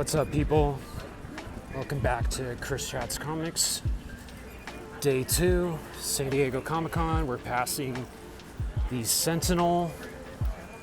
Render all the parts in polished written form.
What's up, people? Welcome back to Chris Chat's Comics. Day 2, San Diego Comic-Con. We're passing the Sentinel.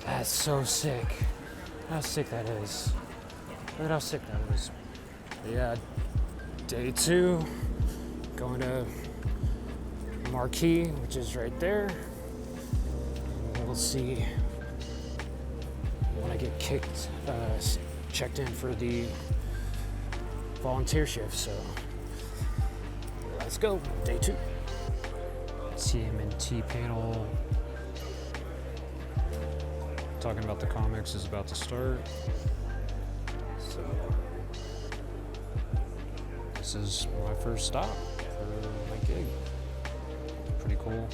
That's so sick. How sick that is. Look at how sick that is. Yeah, Day 2. Going to Marquee, which is right there. And we'll see when I get checked in for the volunteer shift, so let's go. Day 2. TMNT panel talking about the comics is about to start. So this is my first stop for my gig. Pretty cool.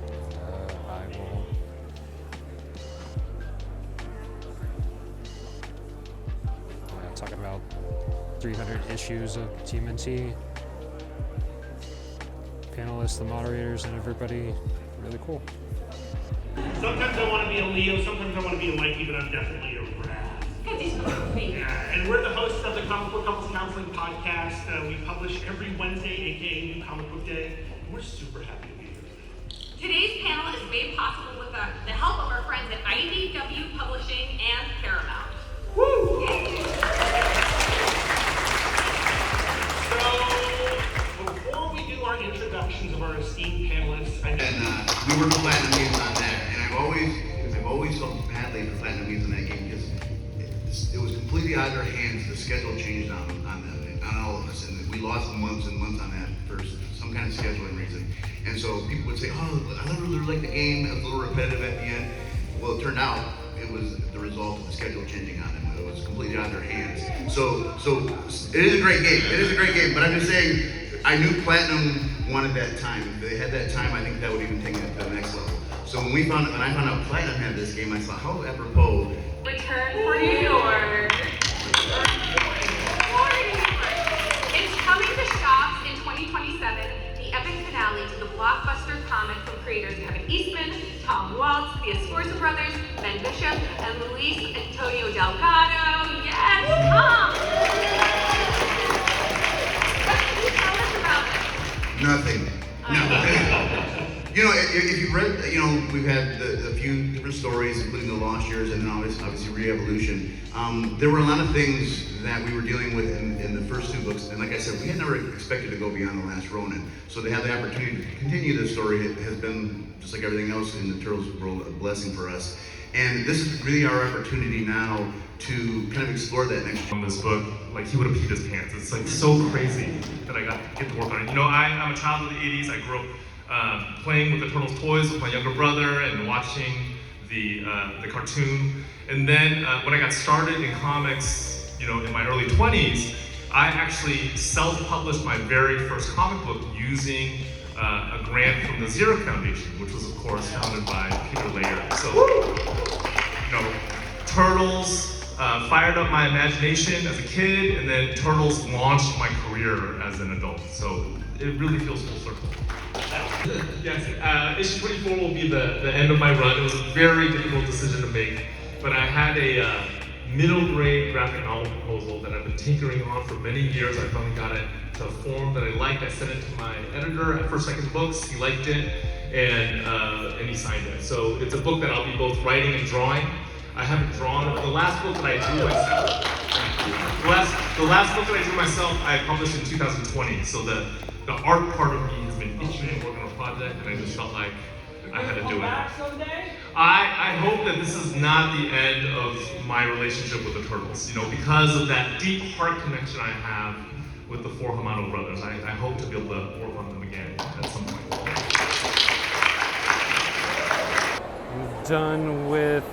And I will talking about 300 issues of TMNT. Panelists, the moderators, and everybody. Really cool. Sometimes I want to be a Leo, sometimes I want to be a Mikey, but I'm definitely a Raz. Yeah, and we're the hosts of the Comic Book Couples Counseling Podcast. We publish every Wednesday, aka New Comic Book Day. We're super happy to be here. Today's panel is made possible with the help of our friends at IDW Publishing and Paramount. Woo! So, before we do our introductions of our esteemed panelists, we were platinum games on that, and I've always felt badly for platinum games in that game because it was completely out of their hands. The schedule changed on all of us, and we lost months and months on that for some kind of scheduling reason. And so people would say, "Oh, I don't really like the game. It was a little repetitive at the end." Well, it turned out it was the result of the schedule changing on them. It was completely out of their hands. So it is a great game. It is a great game. But I'm just saying, I knew Platinum wanted that time. If they had that time, I think that would even take it to the next level. So when I found out Platinum had this game, I thought, how apropos. Return for New York. It's coming to shops in 2027. The epic finale to the blockbuster comic from creators Kevin Eastman, Tom Waltz, the Esforza brothers, Ben Bishop, and Luis Antonio Delgado. Yes, Tom! What can you tell us about it? Nothing. No. You know, if you've read, we've had a few different stories, including the Lost Years and then obviously Re-Evolution. There were a lot of things that we were dealing with in the first 2 books, and like I said, we had never expected to go beyond The Last Ronin. So to have the opportunity to continue this story, it has been, just like everything else in the Turtles world, a blessing for us. And this is really our opportunity now to kind of explore that next. On this book, like, he would have peed his pants. It's like so crazy that I get to work on it. I'm a child of the 80s. I grew up playing with the Turtles toys with my younger brother and watching the cartoon. And then when I got started in comics, in my early 20s, I actually self-published my very first comic book using a grant from the Zero Foundation, which was, of course, founded by Peter Laird. So, Turtles fired up my imagination as a kid, and then Turtles launched my career as an adult. So it really feels full circle. Yes, issue 24 will be the end of my run. It was a very difficult decision to make, but I had a middle grade graphic novel proposal that I've been tinkering on for many years. I finally got it to a form that I liked. I sent it to my editor at First Second Books. He liked it, and he signed it. So it's a book that I'll be both writing and drawing. I haven't drawn it. The last book that I drew myself, I published in 2020. So the art part of me has been itching to work on a project, and I just felt like I had to do it. I hope that this is not the end of my relationship with the Turtles. Because of that deep heart connection I have with the 4 Hamano brothers. I hope to be able to work on them again at some point. I'm done with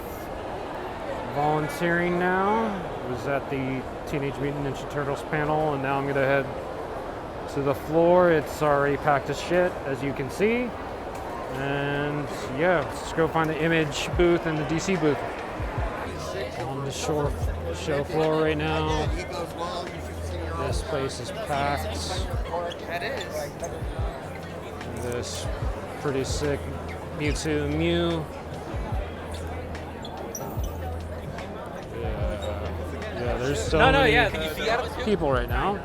volunteering now. I was at the Teenage Mutant Ninja Turtles panel, and now I'm gonna head to the floor. It's already packed as shit, as you can see. And yeah, let's go find the Image booth and the DC booth. On the show floor right now. This place is packed. This pretty sick Mewtwo and Mew. Yeah, there's so many people right now.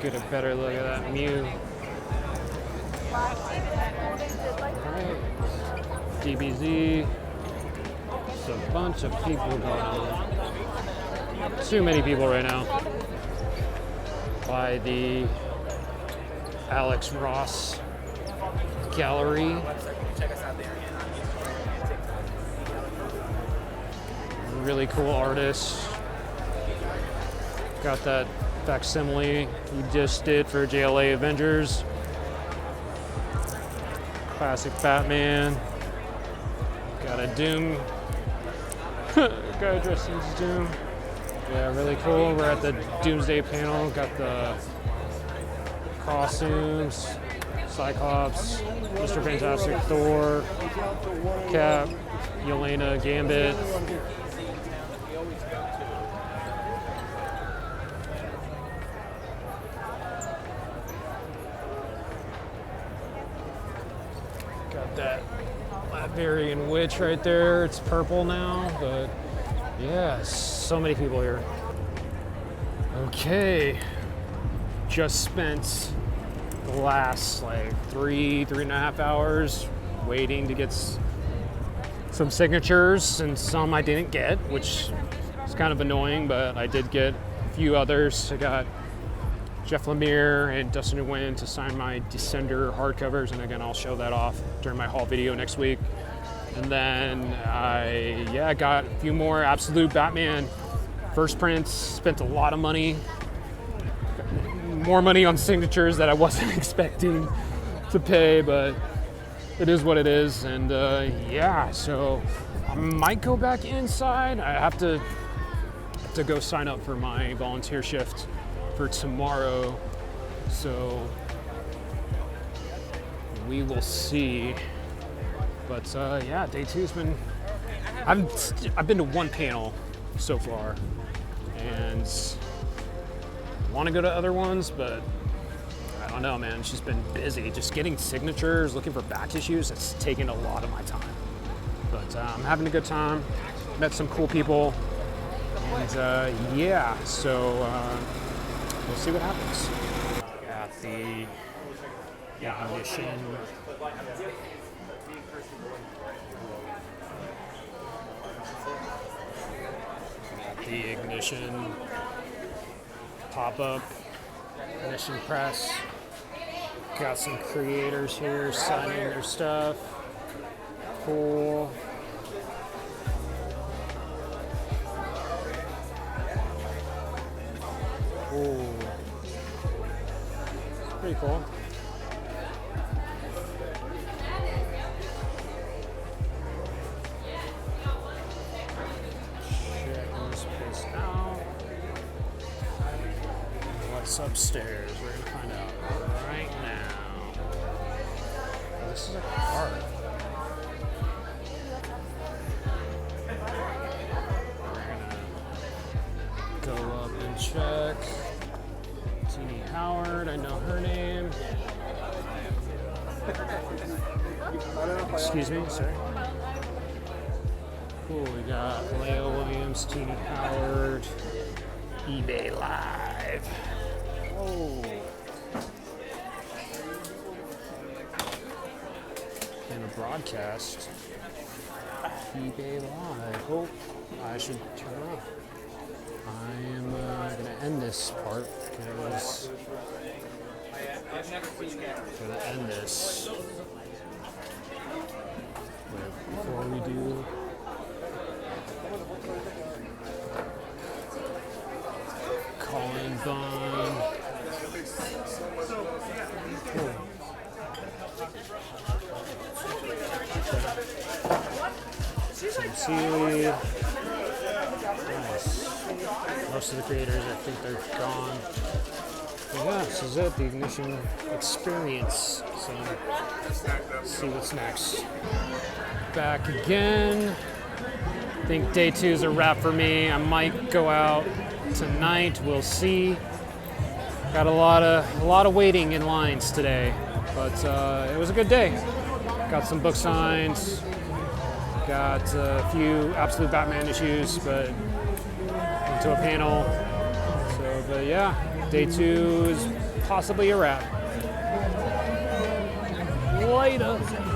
Get a better look at that Mew. Alright. DBZ. It's a bunch of people going on. Too many people right now. By the Alex Ross Gallery. Really cool artist. Got that facsimile he just did for JLA Avengers. Classic Batman. Got a Doom. Guy dressed as Doom. Yeah, really cool. We're at the Doomsday panel. Got the costumes. Cyclops, Mr. Fantastic, Thor, Cap, Yelena, Gambit. Got that Latvian witch right there. It's purple now, but yeah, so many people here. Okay, just spent the last like three and a half hours waiting to get some signatures, and some I didn't get, which is kind of annoying, but I did get a few others. I got Jeff Lemire and Dustin Nguyen to sign my Descender hardcovers, and again, I'll show that off during my haul video next week. And then I got a few more Absolute Batman first prints. Spent a lot of money, more money on signatures that I wasn't expecting to pay, but it is what it is. And yeah, so I might go back inside. I have to go sign up for my volunteer shift for tomorrow, so we will see. But yeah, day two's been, I've been to one panel so far, and want to go to other ones, but I don't know, man. It's just been busy. Just getting signatures, looking for back issues, it's taken a lot of my time. But I'm having a good time. Met some cool people, and yeah, so we'll see what happens. Got the ignition. The ignition pop-up, ignition press. Got some creators here signing their stuff. Cool. Ooh. It's pretty cool. Upstairs, we're gonna find out right now. This is a card. We're gonna go up and check. Teeny Howard, I know her name. Excuse me, sorry. Cool, we got Leo Williams, Teeny Howard, eBay Live. Oh. And a broadcast. eBay Live. Oh, I should turn it off. I am going to end this part because I'm going to end this. But before we do, Colin Bond. Cool. Some Sealy. Nice. Most of the creators, I think they're gone. But yeah, this is it, the Ignition experience. So let's see what's next. Back again. I think day two is a wrap for me. I might go out tonight, we'll see. Got a lot of waiting in lines today, but it was a good day. Got some book signs, got a few Absolute Batman issues, but into a panel. So, but yeah, day 2 is possibly a wrap. Later.